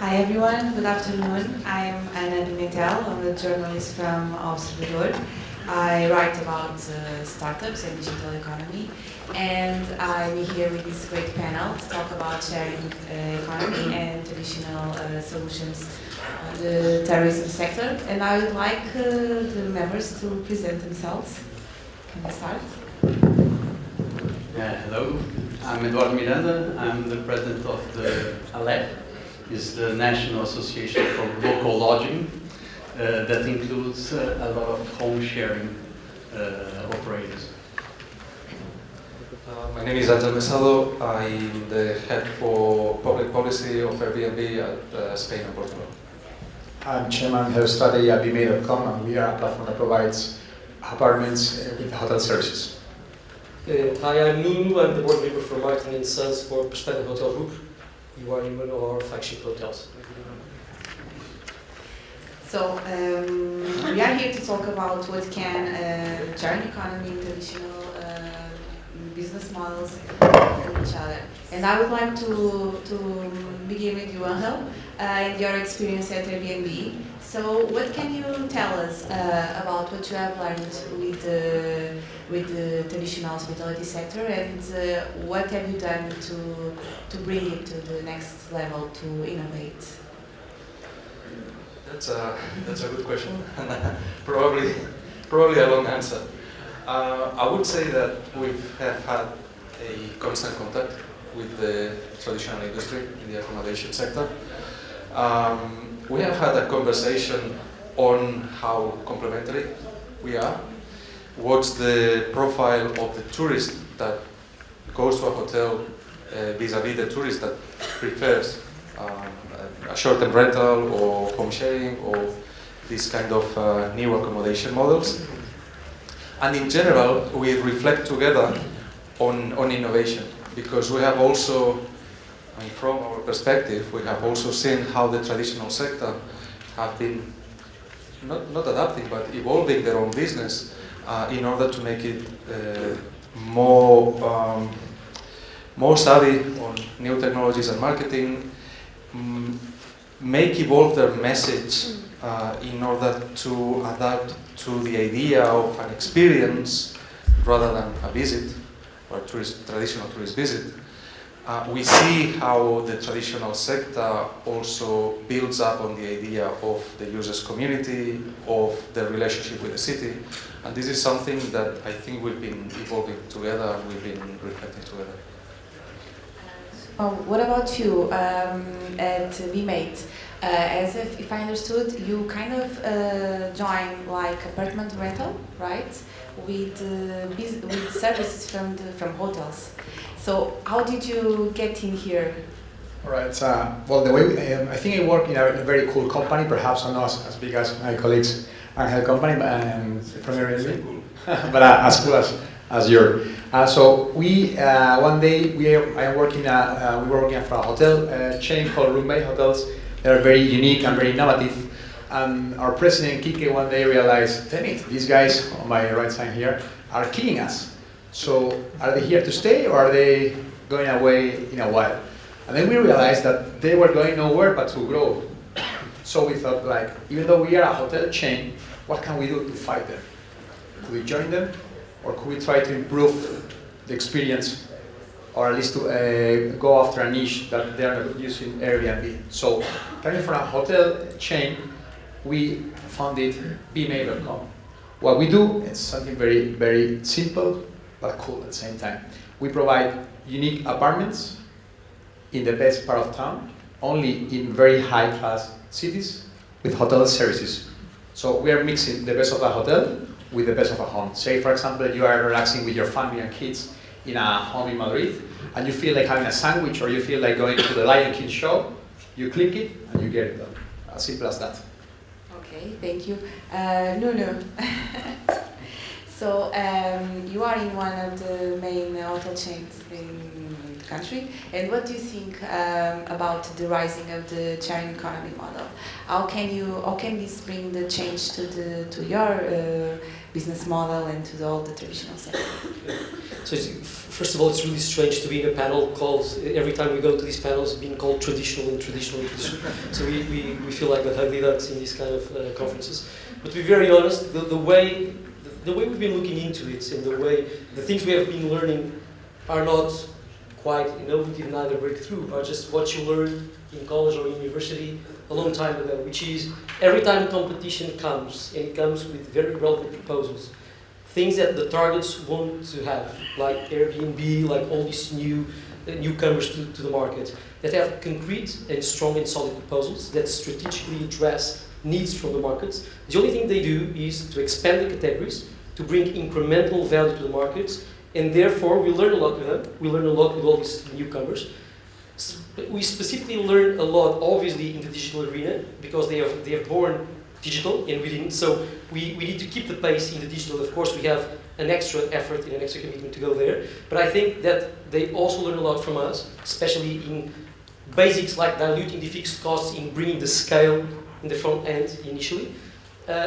Hi everyone, good afternoon. I'm Ana Pimentel, I'm a journalist from Observador. I write about startups and digital economy, and I'm here with this great panel to talk about sharing economy and traditional solutions on the tourism sector. And I would like the members to present themselves. Can we start? Hello, I'm Eduardo Miranda. I'm the president of the ALEP, is the National Association for Local Lodging, that includes a lot of home sharing operators. My name is Angel Mesado. I'm the head for public policy of Airbnb at Spain and Portugal. I'm chairman head of strategy at bme.com, and we are a platform that provides apartments with hotel services. Hi, I'm Nuno. I'm the board member for marketing and sales for Pestana Hotel Group. You are in one of our flagship hotels. So we are here to talk about what can sharing economy and traditional business models from each other. And I would like to begin with you, Angel, and your experience at Airbnb. So what can you tell us about what you have learned with the traditional hospitality sector, and what have you done to bring it to the next level, to innovate? That's a good question, and probably a long answer. I would say that we have had a constant contact with the traditional industry in the accommodation sector. We have had a conversation on how complementary we are. What's the profile of the tourist that goes to a hotel vis-a-vis the tourist that prefers a short-term rental or home sharing or these kind of new accommodation models. And in general, we reflect together on innovation, because we have also, from our perspective, we have also seen how the traditional sector have been not adapting, but evolving their own business in order to make it more savvy on new technologies and marketing, make evolve their message in order to adapt to the idea of an experience rather than a visit or a traditional tourist visit. We see how the traditional sector also builds up on the idea of the user's community, of the relationship with the city, and this is something that I think we've been evolving together and we've been reflecting together. What about you at VMate? As if I understood, you kind of joined like apartment rental, right? With services from hotels. So how did you get in here? All right. Well, the way I think I work in a very cool company, perhaps not as big as my colleagues at her company, from Airbnb, but as cool as yours. So we one day we were working for a hotel chain called Roommate Hotels. They are very unique and very innovative. And our president Kike one day realized, damn it, these guys on my right side here are killing us. So are they here to stay, or are they going away in a while? And then we realized that they were going nowhere but to grow. So we thought, like, even though we are a hotel chain, what can we do to fight them? Could we join them, or could we try to improve the experience, or at least to go after a niche that they are not using Airbnb? So coming from a hotel chain, we founded bme.com. What we do is something very, very simple but cool at the same time. We provide unique apartments in the best part of town, only in very high-class cities, with hotel services. So we are mixing the best of a hotel with the best of a home. Say, for example, you are relaxing with your family and kids in a home in Madrid, and you feel like having a sandwich, or you feel like going to the Lion King show, you click it and you get it done. As simple as that. Okay, thank you. Nuno. So you are in one of the main hotel chains in the country, and what do you think about the rising of the sharing economy model? How can this bring the change to your business model and to all the traditional sector. So first of all, it's really strange to be in a panel called, every time we go to these panels, being called traditional and traditional and traditional. So we feel like the ugly ducks in these kind of conferences. But to be very honest, the way we've been looking into it and the things we have been learning are not quite innovative, neither breakthrough, are just what you learn in college or university a long time ago, which is every time competition comes, and it comes with very relevant proposals, things that the targets want to have, like Airbnb, like all these newcomers to the market, that have concrete and strong and solid proposals that strategically address needs from the markets. The only thing they do is to expand the categories, to bring incremental value to the markets, and therefore we learn a lot with them. We learn a lot with all these newcomers. We specifically learn a lot, obviously, in the digital arena, because they have born digital and we didn't. So we need to keep the pace in the digital. Of course, we have an extra effort and an extra commitment to go there. But I think that they also learn a lot from us, especially in basics like diluting the fixed costs in bringing the scale in the front end initially.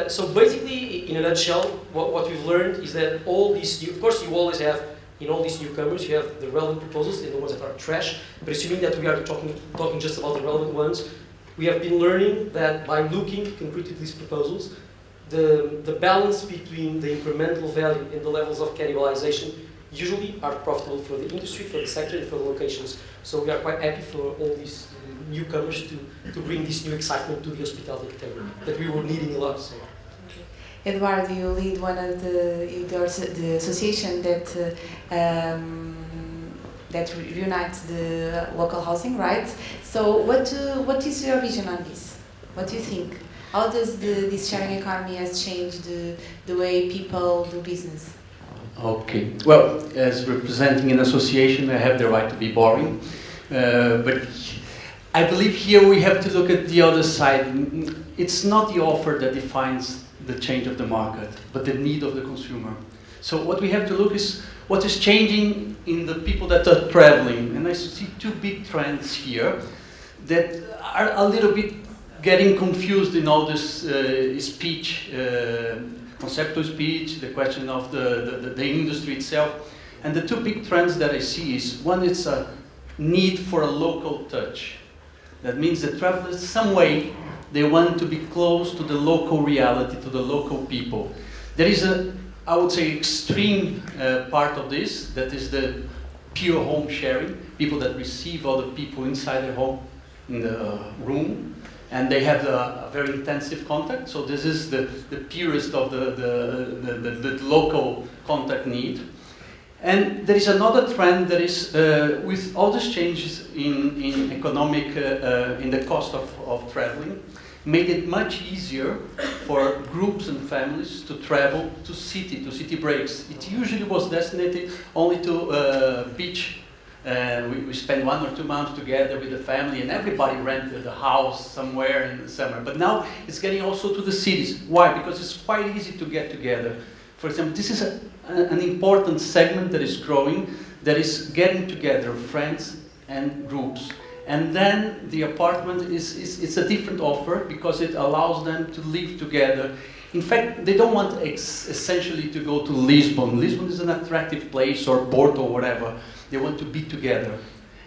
So basically, in a nutshell, what we've learned is that all these of course, you always have, in all these newcomers, you have the relevant proposals and the ones that are trash, but assuming that we are talking just about the relevant ones, we have been learning that by looking concretely at these proposals, the balance between the incremental value and the levels of cannibalization usually are profitable for the industry, for the sector, and for the locations. So we are quite happy for all these newcomers to bring this new excitement to the hospitality category that we were needing a lot. So. Eduardo, you lead one of the association that that unites the local housing, right? So what is your vision on this? What do you think? How does this sharing economy has changed the way people do business? Okay. Well, as representing an association, I have the right to be boring, but I believe here we have to look at the other side. It's not the offer that defines the change of the market, but the need of the consumer. So what we have to look is what is changing in the people that are traveling. And I see two big trends here that are a little bit getting confused in all this speech, conceptual speech, the question of the industry itself. And the two big trends that I see is, one is a need for a local touch. That means that travelers, some way, they want to be close to the local reality, to the local people. There is I would say, extreme part of this, that is the pure home sharing, people that receive other people inside their home, in the room, and they have a very intensive contact. So this is the purest of the local contact need. And there is another trend that is, with all these changes in economic, in the cost of traveling, made it much easier for groups and families to travel to city breaks. It usually was destined only to beach. We spend 1 or 2 months together with the family, and everybody rented a house somewhere in the summer. But now it's getting also to the cities. Why? Because it's quite easy to get together. For example, this is an important segment that is growing, that is getting together friends and groups. And then the apartment it's a different offer because it allows them to live together. In fact, they don't want essentially to go to Lisbon. Lisbon is an attractive place, or Porto, or whatever. They want to be together.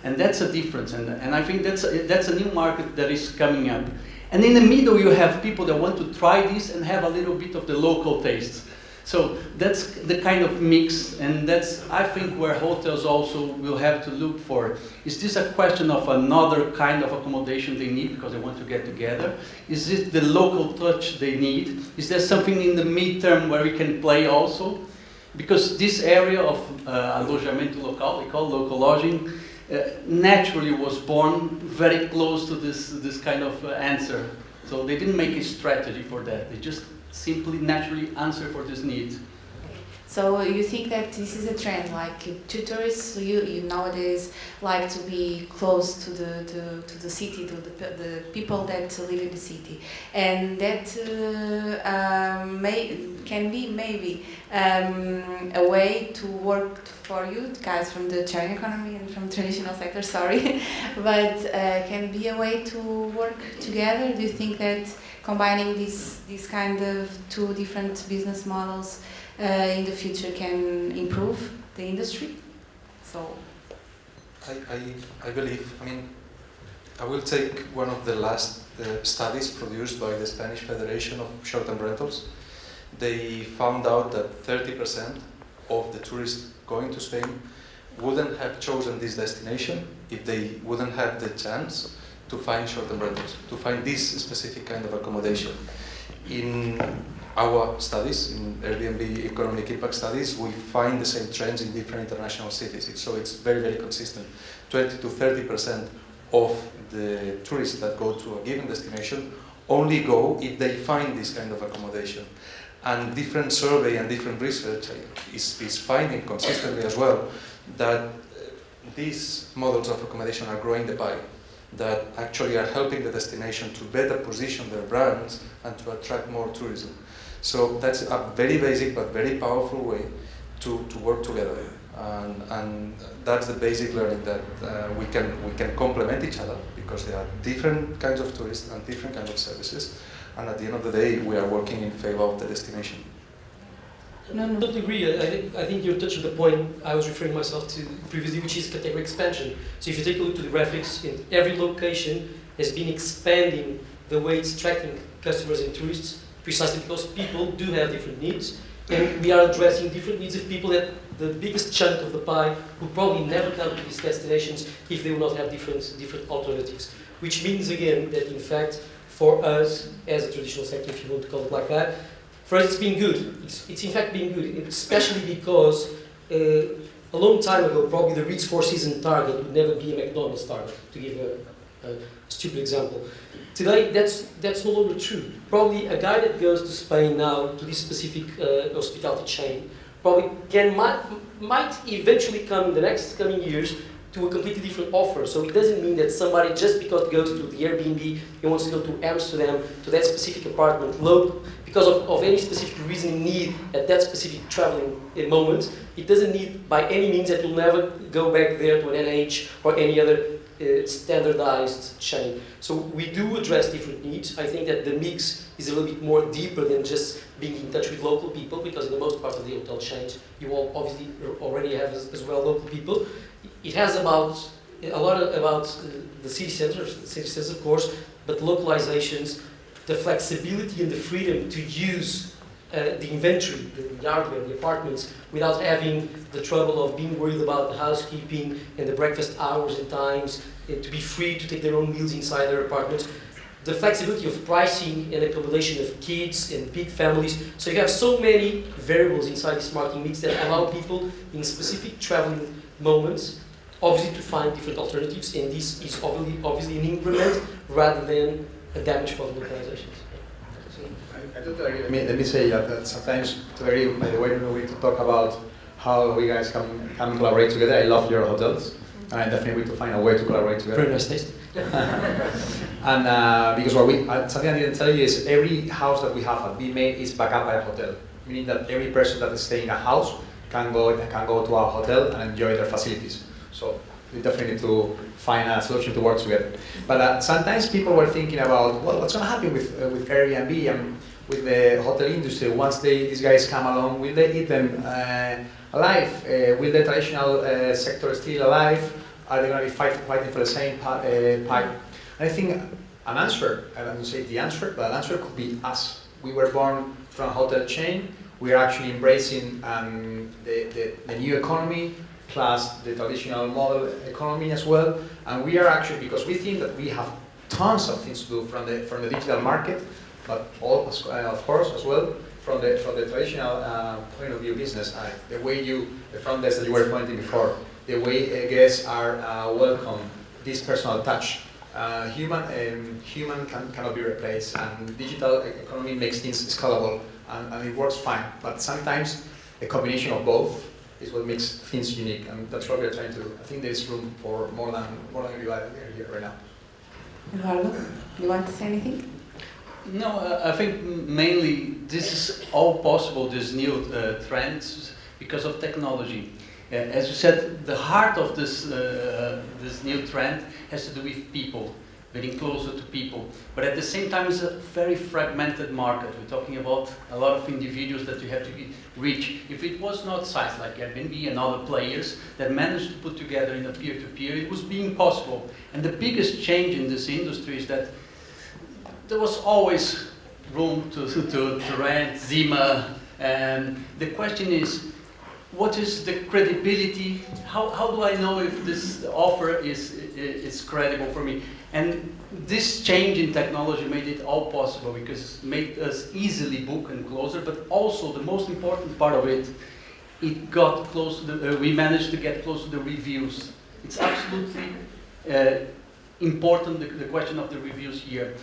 And that's a difference. And I think that's a new market that is coming up. And in the middle, you have people that want to try this and have a little bit of the local taste. So that's the kind of mix, and that's, I think, where hotels also will have to look for. Is this a question of another kind of accommodation they need because they want to get together? Is it the local touch they need? Is there something in the midterm where we can play also? Because this area of alojamento local, we call local lodging, naturally was born very close to this kind of answer. So they didn't make a strategy for that. They just simply naturally answer for this need. So you think that this is a trend, like tutors, you nowadays like to be close to the city, to the people that live in the city, and that can be maybe a way to work for you guys from the sharing economy and from traditional sector. Sorry, but can be a way to work together. Do you think that combining these kind of two different business models in the future can improve the industry. So I believe, I mean, I will take one of the last studies produced by the Spanish Federation of Short-Term Rentals. They found out that 30% of the tourists going to Spain wouldn't have chosen this destination if they wouldn't have the chance to find short-term rentals, to find this specific kind of accommodation. In our studies, in Airbnb economic impact studies, we find the same trends in different international cities. So it's very, very consistent. 20 to 30% of the tourists that go to a given destination only go if they find this kind of accommodation. And different survey and different research is finding consistently as well that these models of accommodation are growing the pie, that actually are helping the destination to better position their brands and to attract more tourism. So that's a very basic but very powerful way to work together. And that's the basic learning that we can complement each other, because there are different kinds of tourists and different kinds of services. And at the end of the day, we are working in favor of the destination. No, I don't agree. I think you're touching the point I was referring myself to previously, which is category expansion. So if you take a look to the graphics, in every location has been expanding the way it's attracting customers and tourists, precisely because people do have different needs, and we are addressing different needs of people at the biggest chunk of the pie who probably never come to these destinations if they will not have different alternatives. Which means again that in fact, for us as a traditional sector, if you want to call it like that, for us, it's been good. It's in fact been good, especially because a long time ago, probably the Ritz Four Seasons target would never be a McDonald's target, to give a stupid example. Today, that's no longer true. Probably a guy that goes to Spain now, to this specific hospitality chain, probably might eventually come in the next coming years to a completely different offer. So it doesn't mean that somebody, just because it goes to the Airbnb, he wants to go to Amsterdam, to that specific apartment, local, because of any specific reason need at that specific traveling moment, it doesn't need by any means that you'll never go back there to an NH or any other standardized chain. So we do address different needs. I think that the mix is a little bit more deeper than just being in touch with local people, because in the most part of the hotel chains, you all obviously already have as well local people. It has a lot about the city centers, of course, but localizations, the flexibility and the freedom to use the inventory, the hardware, the apartments, without having the trouble of being worried about the housekeeping and the breakfast hours and times, to be free to take their own meals inside their apartments. The flexibility of pricing and accommodation of kids and big families. So you have so many variables inside this marketing mix that allow people in specific traveling moments, obviously, to find different alternatives, and this is obviously an increment rather than a damage for the localizations. I totally agree. Let me say that sometimes, by the way, we need to talk about how we guys can collaborate together. I love your hotels, and I definitely need to find a way to collaborate together. Very nice taste. And because something I didn't tell you is every house that we have at BMA is backed up by a hotel, meaning that every person that is staying in a house can go to our hotel and enjoy their facilities. So we definitely need to find a solution to work together. But sometimes people were thinking about, well, what's going to happen with Airbnb and with the hotel industry once these guys come along? Will they eat them alive? Will the traditional sector still alive? Are they going to be fighting for the same pipe? And I think an answer, I don't say the answer, but an answer could be us. We were born from a hotel chain. We are actually embracing the new economy, plus the traditional model economy as well. And we are actually, because we think that we have tons of things to do from the digital market, but of course as well from the traditional point of view business. The way the front desk that you were pointing before, the way guests are welcome, this personal touch. Human cannot be replaced, and digital economy makes things scalable, and it works fine. But sometimes a combination of both is what makes things unique, and that's what we're trying to do. I think there's room for more than everybody here right now. Eduardo, you want to say anything? No, I think mainly this is all possible, these new trends, because of technology. As you said, the heart of this new trend has to do with people. getting closer to people. But at the same time, it's a very fragmented market. We're talking about a lot of individuals that you have to reach. If it was not sites like Airbnb and other players that managed to put together in a peer-to-peer, it was being possible. And the biggest change in this industry is that there was always room to rent, Zima, and the question is, what is the credibility? How do I know if this offer is credible for me? And this change in technology made it all possible because it made us easily book and closer, but also the most important part of it, it got close to we managed to get close to the reviews. It's absolutely important, the question of the reviews here.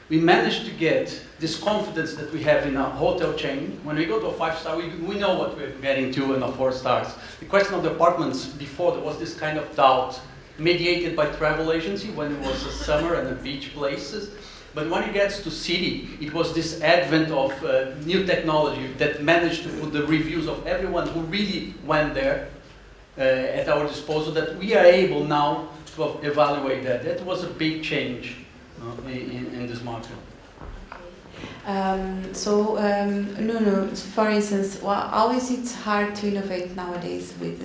We managed to get this confidence that we have in a hotel chain. When we go to a 5-star, we know what we're getting to in a 4 stars. The question of the apartments, before there was this kind of doubt, mediated by travel agency when it was a summer and the beach places. But when it gets to city, it was this advent of new technology that managed to put the reviews of everyone who really went there at our disposal, that we are able now to evaluate that. That was a big change in this market. Nuno, for instance, how is it hard to innovate nowadays with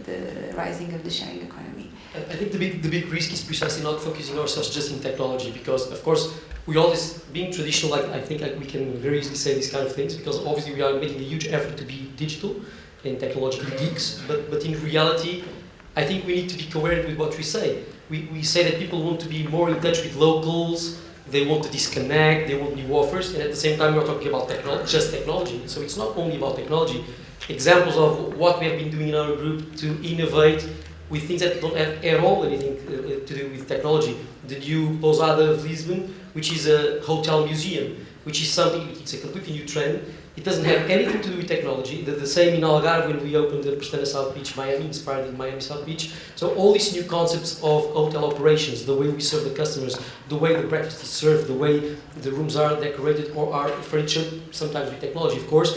the rising of the sharing economy? I think the big risk is precisely not focusing ourselves just in technology, because of course we always, being traditional, I think we can very easily say these kind of things, because obviously we are making a huge effort to be digital and technological geeks, but in reality I think we need to be coherent with what we say. We say that people want to be more in touch with locals, they want to disconnect, they want new offers, and at the same time we're talking about just technology. So it's not only about technology. Examples of what we have been doing in our group to innovate with things that don't have at all anything to do with technology. The new Pousada of Lisbon, which is a hotel museum, which is something, it's a completely new trend. It doesn't have anything to do with technology. The same in Algarve when we opened the Pestana South Beach, Miami, inspired in Miami South Beach. So all these new concepts of hotel operations, the way we serve the customers, the way the breakfast is served, the way the rooms are decorated or are furnished, sometimes with technology of course,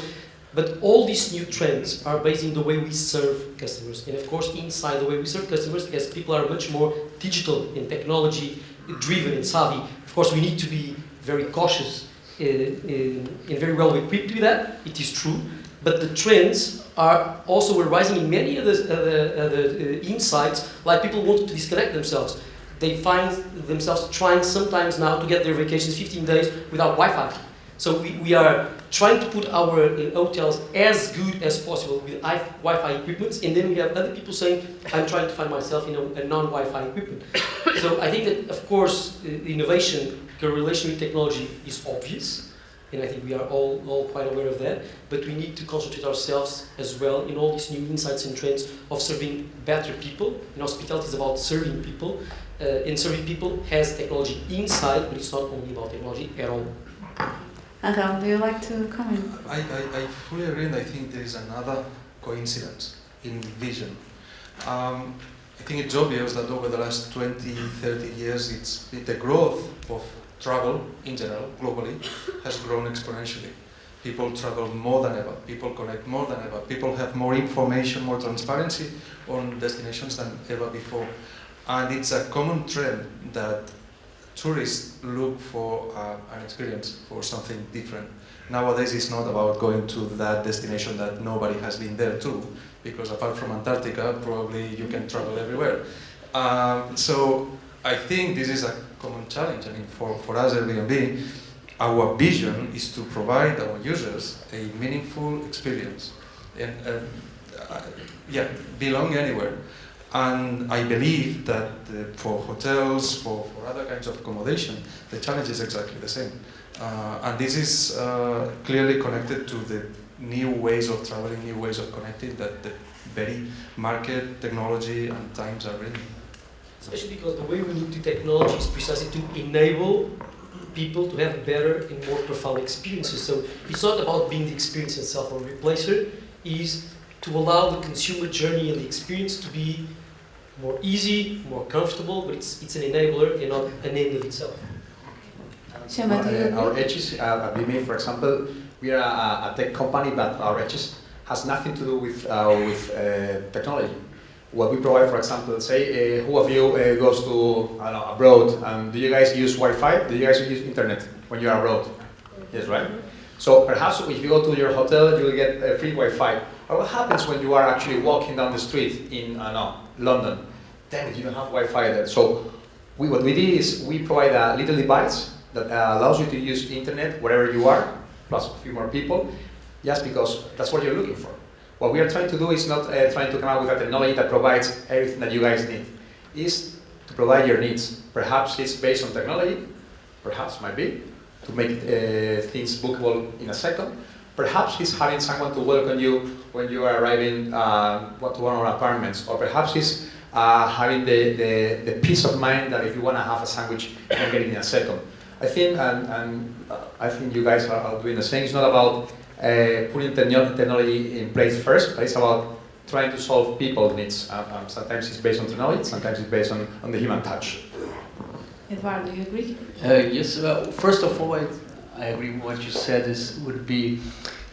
but all these new trends are based in the way we serve customers. And of course inside the way we serve customers, as people are much more digital and technology driven and savvy, of course we need to be very cautious and very well equipped with that, it is true, but the trends are also arising in many other insights, like people want to disconnect themselves. They find themselves trying sometimes now to get their vacations 15 days without Wi-Fi. So we are trying to put our hotels as good as possible with Wi-Fi equipment, and then we have other people saying, I'm trying to find myself in a non-Wi-Fi equipment. So I think that, of course, innovation, correlation with technology is obvious, and I think we are all quite aware of that, but we need to concentrate ourselves as well in all these new insights and trends of serving better people. And hospitality is about serving people, and serving people has technology inside, but it's not only about technology at all. Angel, do you like to comment? I fully agree, and I think there is another coincidence in vision. I think it's obvious that over the last 20, 30 years, the growth of travel in general, globally, has grown exponentially. People travel more than ever, people connect more than ever, people have more information, more transparency on destinations than ever before. And it's a common trend that tourists look for an experience, for something different. Nowadays it's not about going to that destination that nobody has been there to, because apart from Antarctica, probably you can travel everywhere. So I think this is a common challenge. I mean, for us Airbnb, our vision is to provide our users a meaningful experience and belong anywhere. And I believe that for hotels, for other kinds of accommodation, the challenge is exactly the same. And this is clearly connected to the new ways of traveling, new ways of connecting that the very market, technology, and times are bringing. Especially because the way we need to technology is precisely to enable people to have better and more profound experiences. So it's not about being the experience itself or replacer, it is to allow the consumer journey and the experience to be more easy, more comfortable, but it's an enabler and not an end of itself. Our edges at BMA, for example, we are a tech company, but our edges has nothing to do with technology. what we provide, for example, say, who of you goes to, I don't know, abroad, and do you guys use Wi-Fi? Do you guys use internet when you are abroad? Yes, right? So perhaps if you go to your hotel, you will get free Wi-Fi. Or what happens when you are actually walking down the street in, I don't know, London? Then you don't have Wi-Fi there. So what we did is we provide a little device that allows you to use internet wherever you are, plus a few more people, just because that's what you're looking for. What we are trying to do is not trying to come up with a technology that provides everything that you guys need. It's to provide your needs. Perhaps it's based on technology, perhaps might be, to make things bookable in a second. Perhaps it's having someone to welcome you when you are arriving to one of our apartments, or perhaps it's having the peace of mind that if you want to have a sandwich, you can get it in a second. I think, and I think you guys are doing the same. It's not about putting technology in place first, but it's about trying to solve people's needs. Sometimes it's based on technology, sometimes it's based on the human touch. Eduardo, do you agree? Yes. First of all, I agree with what you said. Would be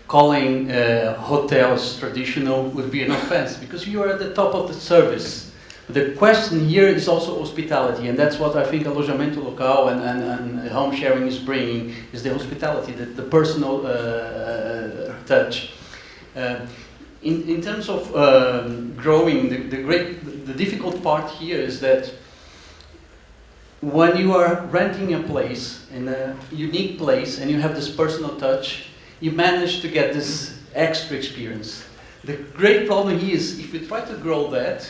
calling hotels traditional would be an offense because you are at the top of the service. The question here is also hospitality, and that's what I think alojamento local and home sharing is bringing, is the hospitality, the personal touch. In terms of growing, the difficult part here is that when you are renting a place, in a unique place, and you have this personal touch, you manage to get this extra experience. The great problem here is if you try to grow that,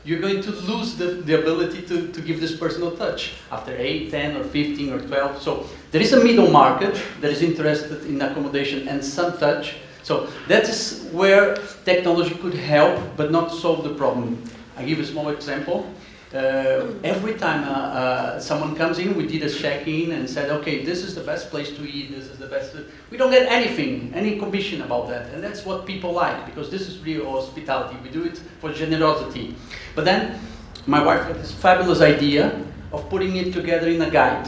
you're going to lose the ability to give this personal touch after 8, 10, or 15, or 12. So there is a middle market that is interested in accommodation and some touch. So that is where technology could help, but not solve the problem. I give a small example. Every time someone comes in, we did a check-in and said, okay, this is the best place to eat, this is the best. We don't get any commission about that. And that's what people like, because this is real hospitality. We do it for generosity. But then my wife had this fabulous idea of putting it together in a guide.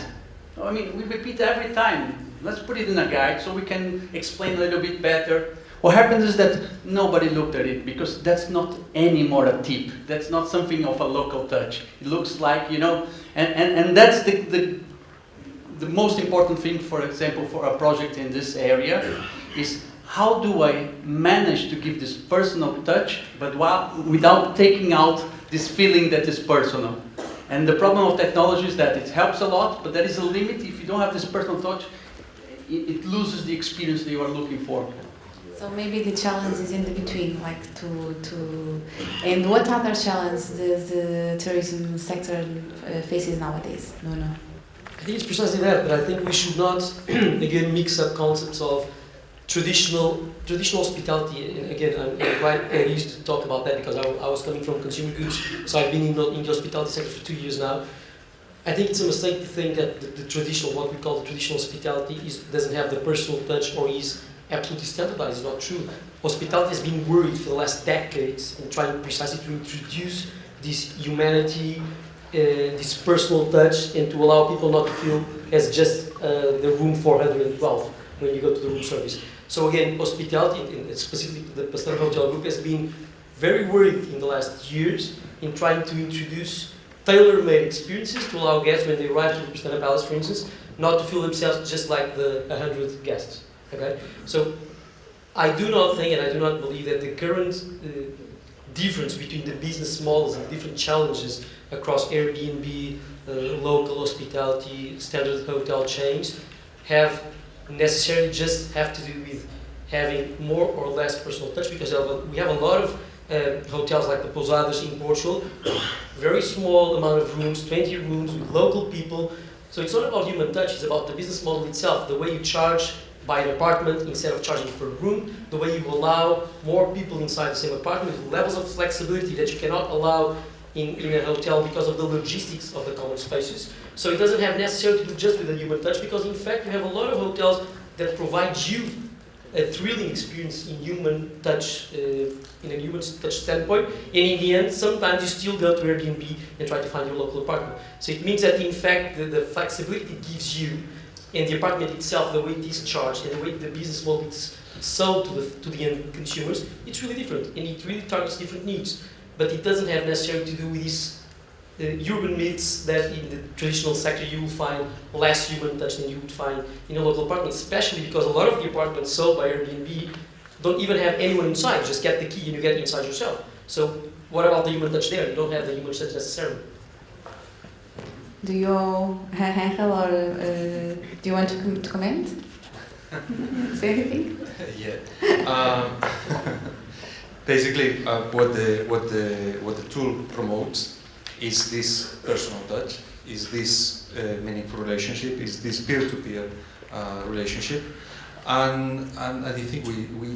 I mean, we repeat every time. Let's put it in a guide so we can explain a little bit better. What happens is that nobody looked at it because that's not anymore a tip. That's not something of a local touch. It looks like, and that's the most important thing, for example, for a project in this area is how do I manage to give this personal touch, but without taking out this feeling that is personal. And the problem of technology is that it helps a lot, but there is a limit. If you don't have this personal touch, it loses the experience that you are looking for. So maybe the challenge is in the between, like and what other challenge does the tourism sector faces nowadays? No. I think it's precisely that, but I think we should not again mix up concepts of traditional hospitality. And again, I used to talk about that because I was coming from consumer goods, so I've been in the hospitality sector for 2 years now. I think it's a mistake to think that the traditional, what we call the traditional hospitality, doesn't have the personal touch or is absolutely standardized. It's not true. Hospitality has been worried for the last decades in trying precisely to introduce this humanity, this personal touch, and to allow people not to feel as just the room 412 when you go to the room service. So again, hospitality, and specifically the Pastel Hotel Group, has been very worried in the last years in trying to introduce tailor-made experiences to allow guests when they arrive to the Pastana Palace, for instance, not to feel themselves just like the 100 guests. Okay, so I do not think and I do not believe that the current difference between the business models and the different challenges across Airbnb, local hospitality, standard hotel chains have necessarily just have to do with having more or less personal touch, because we have a lot of hotels like the Pousadas in Portugal, very small amount of rooms, 20 rooms with local people. So it's not about human touch, it's about the business model itself, the way you charge by an apartment instead of charging per room, the way you allow more people inside the same apartment, with levels of flexibility that you cannot allow in a hotel because of the logistics of the common spaces. So it doesn't have necessarily to do just with a human touch, because in fact you have a lot of hotels that provide you a thrilling experience in human touch, in a human touch standpoint, and in the end, sometimes you still go to Airbnb and try to find your local apartment. So it means that in fact the flexibility it gives you, and the apartment itself, the way it is charged, and the way the business model is sold to the end consumers, it's really different, and it really targets different needs. but it doesn't have necessarily to do with these urban myths that in the traditional sector you will find less human touch than you would find in a local apartment, especially because a lot of the apartments sold by Airbnb don't even have anyone inside. You just get the key and you get inside yourself. So what about the human touch there? You don't have the human touch necessarily. Do you all, Angel, or do you want to comment? Say anything? Yeah. Basically, what the tool promotes is this personal touch, is this meaningful relationship, is this peer-to-peer relationship, and I think we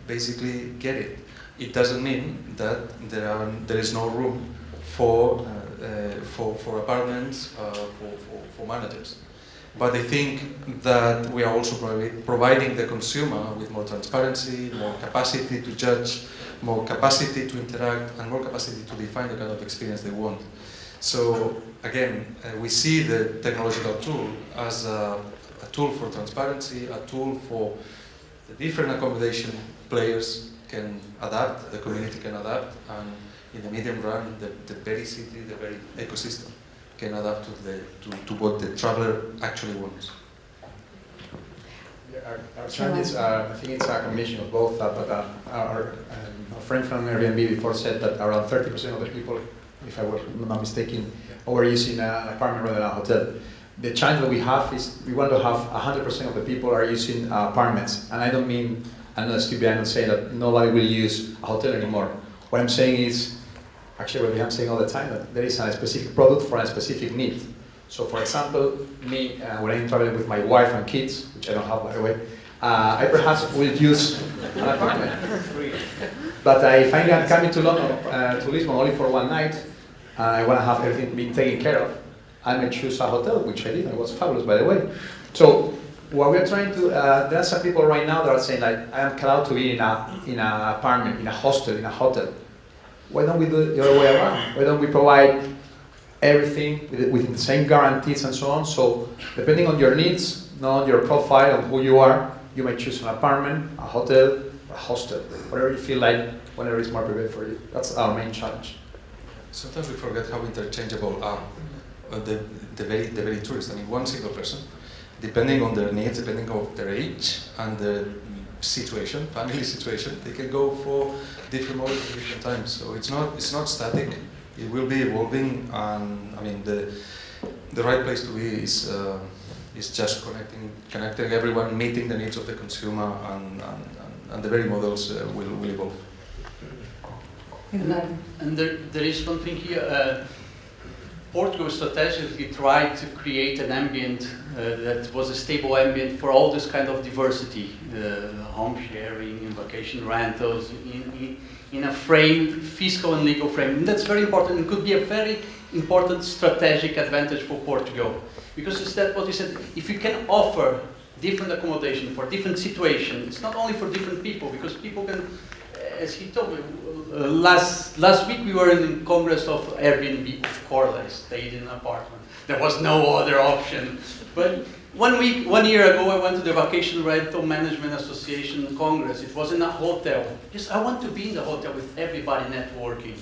basically get it. It doesn't mean that there is no room for apartments for managers. But I think that we are also providing the consumer with more transparency, more capacity to judge, more capacity to interact, and more capacity to define the kind of experience they want. So again, we see the technological tool as a tool for transparency, a tool for the different accommodation players can adapt, the community can adapt, and in the medium run, the very city, the very ecosystem can adapt to what the traveler actually wants. Yeah, our trend is, I think it's a combination of both, but our friend from Airbnb before said that around 30% of the people, if I was not mistaken, were using an apartment rather than a hotel. The challenge that we have is we want to have 100% of the people are using apartments, and I don't mean, I'm not stupid, I'm not saying that nobody will use a hotel anymore. What I'm saying is, actually what I'm saying all the time, that there is a specific product for a specific need. So for example, me, when I'm traveling with my wife and kids, which I don't have by the way, I perhaps will use an apartment. But if I'm coming to London, to Lisbon only for one night, and I want to have everything being taken care of, I may choose a hotel, which I did, and it was fabulous by the way. So what we're trying to, there are some people right now that are saying like, I am allowed to be in an apartment, in a hostel, in a hotel. Why don't we do it the other way around? Why don't we provide everything with the same guarantees and so on? So depending on your needs, not on your profile and who you are, you may choose an apartment, a hotel, a hostel, whatever you feel like, whenever it's more prepared for you. That's our main challenge. Sometimes we forget how interchangeable are the very tourists. I mean, one single person, depending on their needs, depending on their age and the situation, family situation, they can go for different moments at different times. So it's not static. It will be evolving, and I mean the right place to be is just connecting everyone, meeting the needs of the consumer, and the very models will evolve. And there is one thing here. Portugal strategically tried to create an ambient that was a stable ambient for all this kind of diversity, home sharing, vacation rentals, in a frame, fiscal and legal frame. And that's very important. It could be a very important strategic advantage for Portugal. Because it's that what you said, if you can offer different accommodation for different situations, it's not only for different people, because people can, as he told me, last week we were in the Congress of Airbnb. Of course, I stayed in an apartment. There was no other option. But 1 year ago, I went to the Vacation Rental Management Association Congress. It was in a hotel. Just, I want to be in the hotel with everybody networking.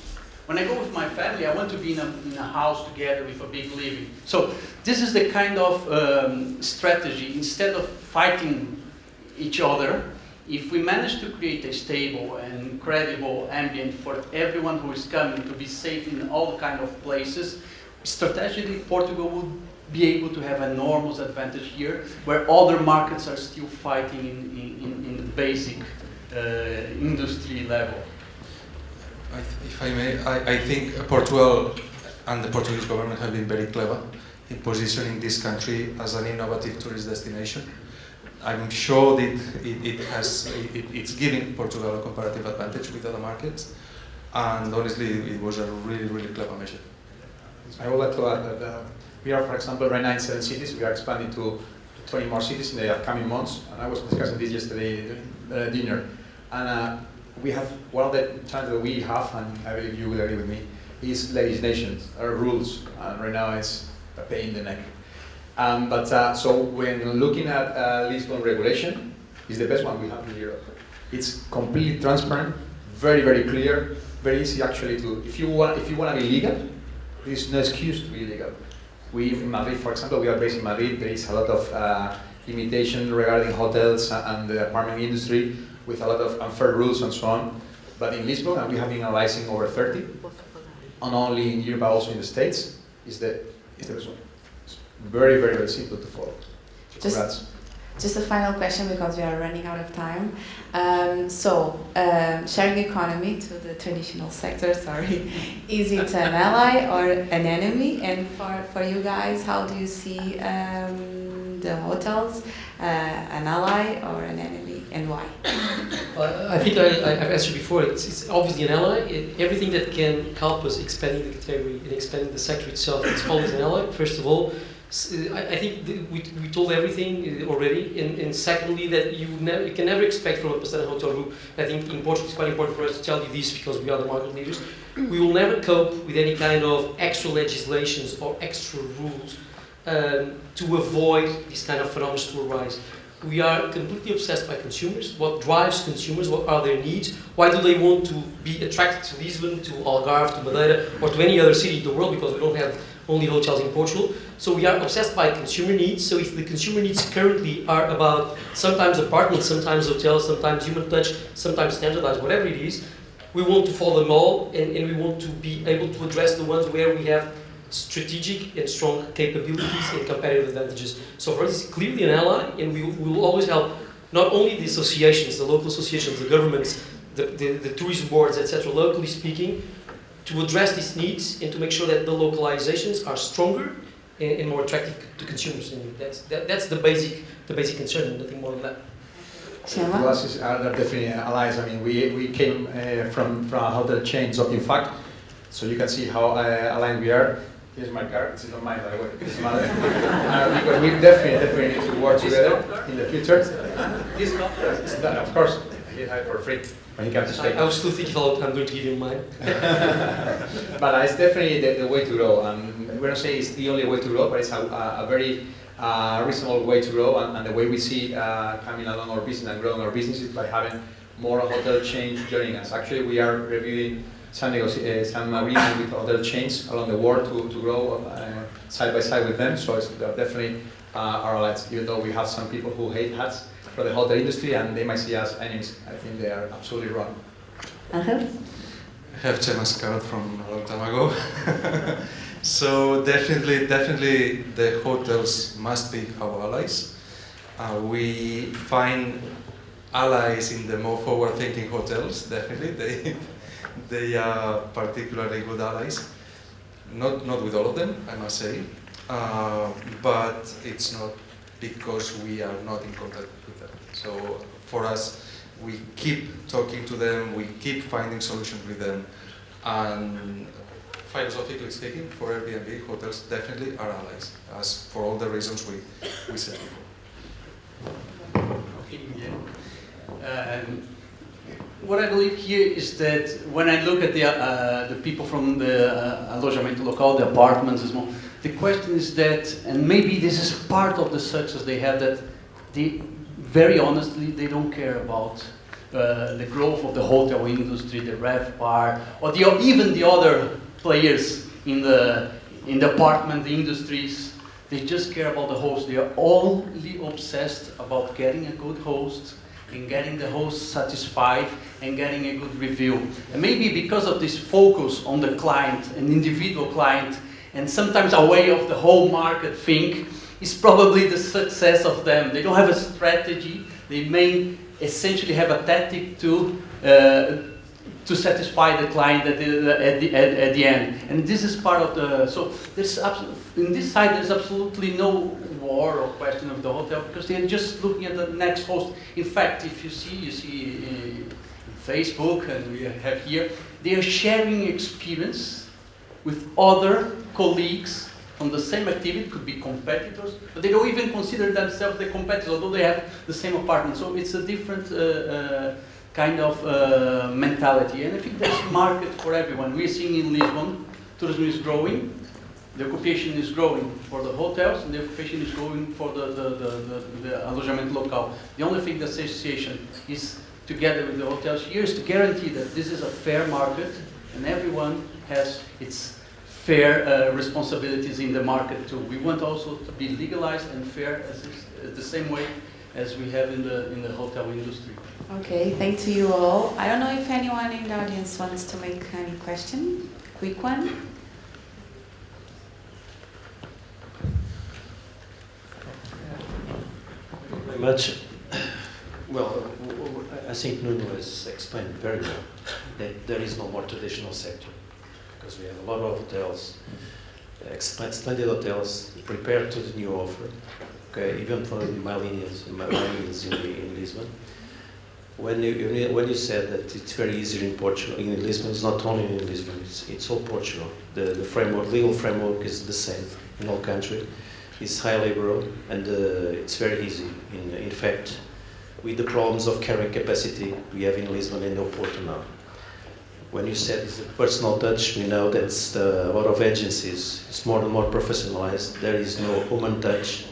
When I go with my family, I want to be in a house together with a big living. So this is the kind of strategy. Instead of fighting each other, if we manage to create a stable and credible ambient for everyone who is coming to be safe in all kind of places, strategically Portugal would be able to have an enormous advantage here, where other markets are still fighting in the basic industry level. If I may, I think Portugal and the Portuguese government have been very clever in positioning this country as an innovative tourist destination. I'm sure that it's giving Portugal a comparative advantage with other markets, and honestly, it was a really clever measure. I would like to add that we are, for example, right now in 7 cities. We are expanding to 20 more cities in the upcoming months, and I was discussing this yesterday during dinner. And we have, one of the challenges that we have, and I believe you will agree with me, is legislation, or rules, and right now it's a pain in the neck. So when looking at Lisbon regulation, it's the best one we have in Europe. It's completely transparent, very clear. very easy actually to, if you want to be legal, there is no excuse to be illegal. We in Madrid, for example, we are based in Madrid. There is a lot of limitation regarding hotels and the apartment industry, with a lot of unfair rules and so on. But in Lisbon, and we have been analyzing over 30, not only in Europe but also in the States, is the result. It's very, very, very simple to follow. Just a final question, because we are running out of time. Sharing economy to the traditional sector, sorry, is it an ally or an enemy? And for you guys, how do you see the hotels, an ally or an enemy, and why? I think I've answered before. It's obviously an ally. Everything that can help us expanding the category and expanding the sector itself, it's always an ally. First of all, I think we told everything already, and secondly, that you can never expect from a Pastana Hotel Group. I think in Portugal it's quite important for us to tell you this, because we are the market leaders. We will never cope with any kind of extra legislations or extra rules to avoid these kind of phenomena to arise. We are completely obsessed by consumers. What drives consumers? What are their needs? Why do they want to be attracted to Lisbon, to Algarve, to Madeira, or to any other city in the world? Because we don't have only hotels in Portugal. So we are obsessed by consumer needs. So if the consumer needs currently are about sometimes apartments, sometimes hotels, sometimes human touch, sometimes standardized, whatever it is, we want to follow them all, and we want to be able to address the ones where we have strategic and strong capabilities and competitive advantages. So for us, it's clearly an ally, and we will always help not only the associations, the local associations, the governments, the tourism boards, etc., locally speaking, to address these needs and to make sure that the localizations are stronger and more attractive to consumers. And that's the basic concern, nothing more than that. To us, they're definitely allies. I mean, we came from a hotel chain, in fact, so you can see how aligned we are. Here's my card. This is not mine, by the way. It's mine. Because we definitely need to work together in the future. This card? Of course, he had for free when he comes to stay. I was still thinking I'm going to give him mine. But it's definitely the way to grow. We don't say it's the only way to grow, but it's a very reasonable way to grow. And the way we see coming along our business and growing our business is by having more hotel chains joining us. Actually, we are reviewing some agreements with hotel chains along the world to grow side by side with them. So they're definitely our allies, even though we have some people who hate us for the hotel industry and they might see us enemies. I think they are absolutely wrong. I have Chema's card from a long time ago. So definitely the hotels must be our allies. We find allies in the more forward-thinking hotels, definitely. They are particularly good allies. Not with all of them, I must say, but it's not because we are not in contact with them. So for us, we keep talking to them, we keep finding solutions with them, and philosophically speaking, for Airbnb, hotels definitely are allies, as for all the reasons we said before. Okay, yeah. What I believe here is that when I look at the people from the alojamento local, the apartments, the question is that, and maybe this is part of the success they have, that they, very honestly, they don't care about the growth of the hotel industry, the RevPAR, or even the other players in the apartment industries. They just care about the host. They are only obsessed about getting a good host and getting the host satisfied and getting a good review. And maybe because of this focus on the client, an individual client, and sometimes away of the whole market thing, is probably the success of them. They don't have a strategy. They may essentially have a tactic to satisfy the client at the end. And this is part of the, so there's in this side there's absolutely no war or question of the hotel, because they're just looking at the next host. In fact, if you see in Facebook, and we have here, they are sharing experience with other colleagues on the same activity, could be competitors, but they don't even consider themselves the competitors, although they have the same apartment. So it's a different kind of mentality, and I think there's a market for everyone. We're seeing in Lisbon, tourism is growing, the occupation is growing for the hotels, and the occupation is growing for the alojamento local. The only thing the association is together with the hotels for years to guarantee that this is a fair market and everyone has its fair responsibilities in the market too. We want also to be legalized and fair the same way as we have in the hotel industry. Okay, thanks to you all. I don't know if anyone in the audience wants to make any question. Quick one. Very much. Well, I think Nuno has explained very well that there is no more traditional sector because we have a lot of hotels, splendid hotels prepared to the new offer. Okay, even for the millennials in Lisbon. When you said that it's very easy in Portugal, in Lisbon, it's not only in Lisbon, it's all Portugal. The framework, legal framework is the same in all country. It's high liberal and it's very easy. In fact, with the problems of carrying capacity we have in Lisbon and Oporto now. When you said it's a personal touch, we know that a lot of agencies, it's more and more professionalized. There is no human touch.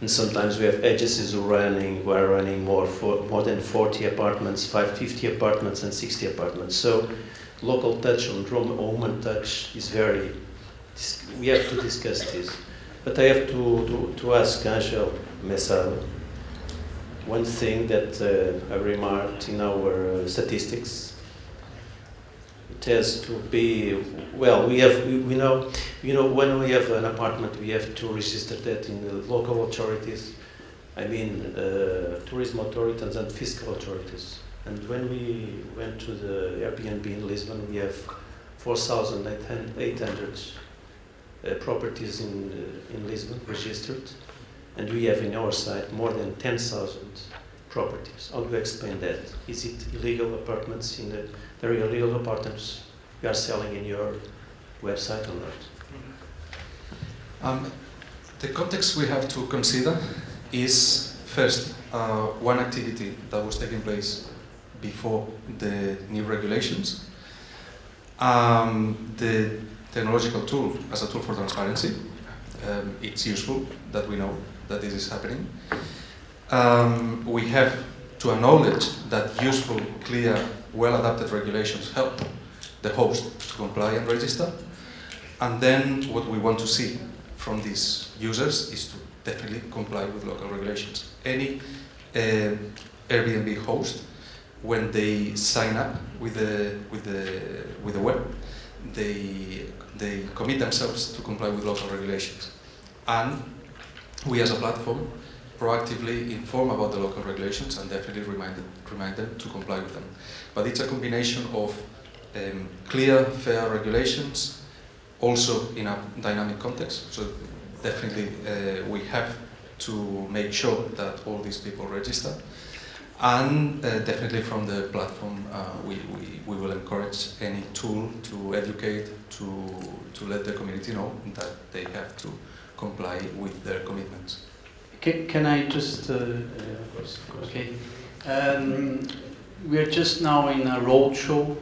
And sometimes we have agencies who are running more than 40 apartments, 50 apartments and 60 apartments. So local touch and human touch is we have to discuss this. But I have to ask Angel Messado one thing that I remarked in our statistics. It has to be, well, we know when we have an apartment, we have to register that in the local authorities, I mean tourism authorities and fiscal authorities. And when we went to the Airbnb in Lisbon, we have 4,800 properties in Lisbon registered, and we have in our site more than 10,000 properties. How do you explain that? Is it illegal apartments there are illegal apartments you are selling in your website or not? The context we have to consider is first one activity that was taking place before the new regulations. The technological tool as a tool for transparency. It's useful that we know that this is happening. We have to acknowledge that useful, clear, well-adapted regulations help the host to comply and register. And then what we want to see from these users is to definitely comply with local regulations. Any Airbnb host, when they sign up with the web, they commit themselves to comply with local regulations. And we as a platform proactively inform about the local regulations and definitely remind them to comply with them. But it's a combination of clear, fair regulations, also in a dynamic context. So definitely we have to make sure that all these people register. And definitely from the platform, we will encourage any tool to educate, to let the community know that they have to comply with their commitments. Can I just, of course. Okay. We are just now in a roadshow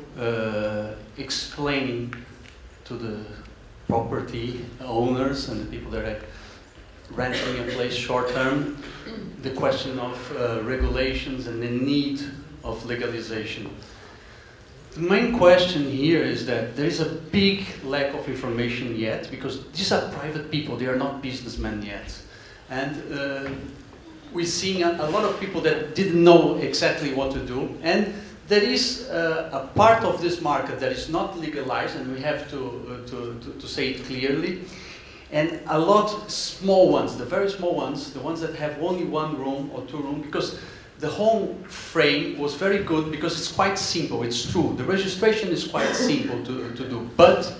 explaining to the property owners and the people that are renting a place short term the question of regulations and the need of legalization. The main question here is that there is a big lack of information yet, because these are private people, they are not businessmen yet. And we're seeing a lot of people that didn't know exactly what to do. And there is a part of this market that is not legalized, and we have to say it clearly. And a lot small ones, the very small ones, the ones that have only 1 room or 2 rooms, because the home frame was very good because it's quite simple, it's true. The registration is quite simple to do, but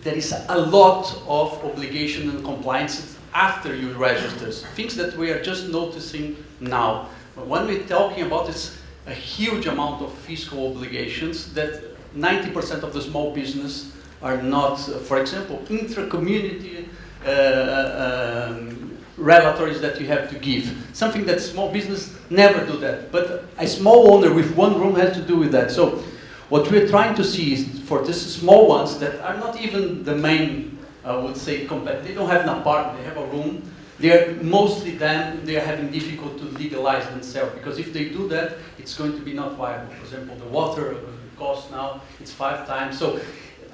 there is a lot of obligation and compliance after you register. Things that we are just noticing now. But when we're talking about this, a huge amount of fiscal obligations that 90% of the small business are not, for example, intra-community relatories that you have to give. Something that small business never do that, but a small owner with 1 room has to do with that. So what we're trying to see is for these small ones that are not even the main, I would say, they don't have an apartment, they have a room, mostly them, they are having difficulty to legalize themselves, because if they do that, it's going to be not viable. For example, the water cost now, it's 5 times. So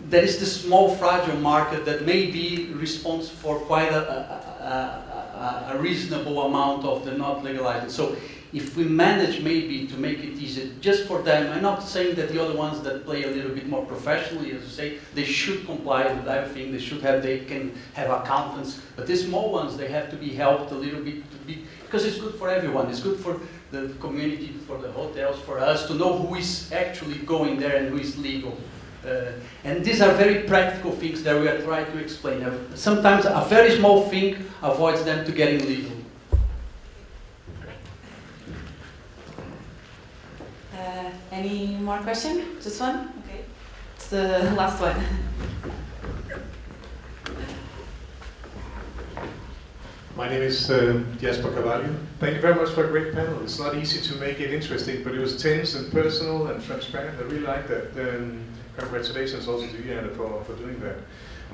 there is this small fragile market that may be responsible for quite a reasonable amount of the not legalized. So if we manage maybe to make it easier just for them, I'm not saying that the other ones that play a little bit more professionally, as you say, they should comply with everything, they can have accountants, but the small ones, they have to be helped a little bit to be, because it's good for everyone, it's good for the community, for the hotels, for us to know who is actually going there and who is legal. And these are very practical things that we are trying to explain. Sometimes a very small thing avoids them to getting legal. Any more question? Just one? Okay. It's the last one. My name is Jasper Cavallo. Thank you very much for a great panel. It's not easy to make it interesting, but it was tense and personal and transparent. I really like that. Congratulations also to you, Anna, for doing that.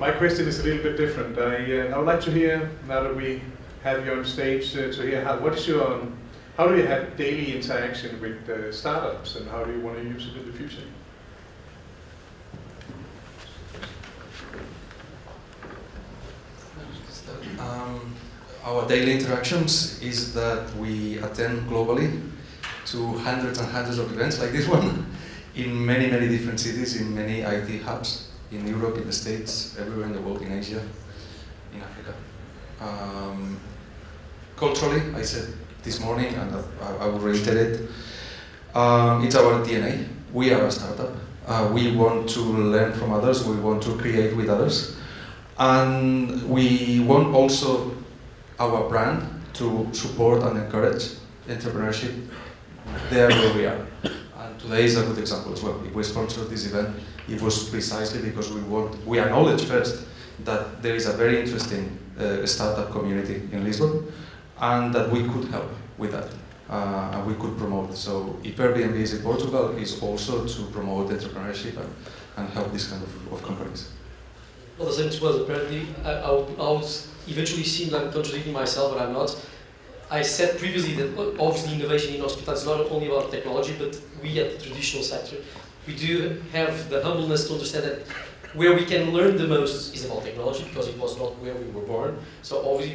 My question is a little bit different. I would like to hear, now that we have you on stage, to hear how do you have daily interaction with startups, and how do you want to use it in the future? Our daily interactions is that we attend globally to hundreds and hundreds of events like this one in many, many different cities, in many IT hubs, in Europe, in the States, everywhere in the world, in Asia, in Africa. Culturally, I said this morning, and I will reiterate, it's our DNA. We are a startup. We want to learn from others. We want to create with others. And we want also our brand to support and encourage entrepreneurship there where we are. And today is a good example as well. If we sponsored this event, it was precisely because we acknowledge first that there is a very interesting startup community in Lisbon, and that we could help with that, and we could promote. So if Airbnb is in Portugal, is also to promote entrepreneurship and help this kind of companies. Well, the same was apparently, I would eventually seem like I'm contradicting myself, but I'm not. I said previously that obviously innovation in hospitality is not only about technology, but we at the traditional sector, we do have the humbleness to understand that where we can learn the most is about technology, because it was not where we were born. So obviously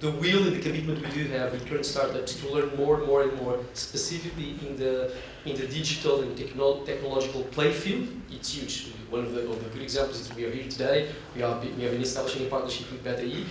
the will and the commitment we do have in current startups to learn more and more and more, specifically in the digital and technological play field, it's huge. One of the good examples is we are here today. We have been establishing a partnership with BTI.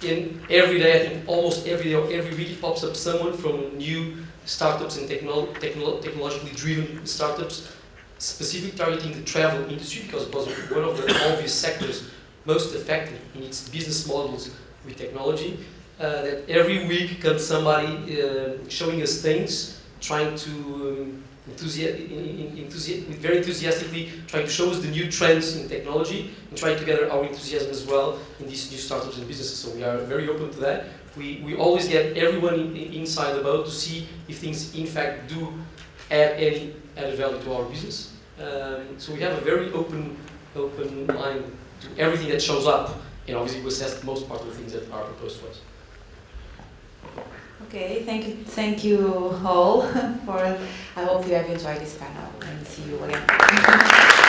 And every day, I think almost every day or every week, it pops up someone from new startups and technologically driven startups, specifically targeting the travel industry, because it was one of the obvious sectors most affected in its business models with technology. That every week comes somebody showing us things, trying to very enthusiastically trying to show us the new trends in technology, and trying to gather our enthusiasm as well in these new startups and businesses. So we are very open to that. We always get everyone inside the boat to see if things in fact do add any added value to our business. So we have a very open mind to everything that shows up, and obviously we assess most part of the things that are proposed to us. Okay, thank you all for. I hope you have enjoyed this panel, and see you again.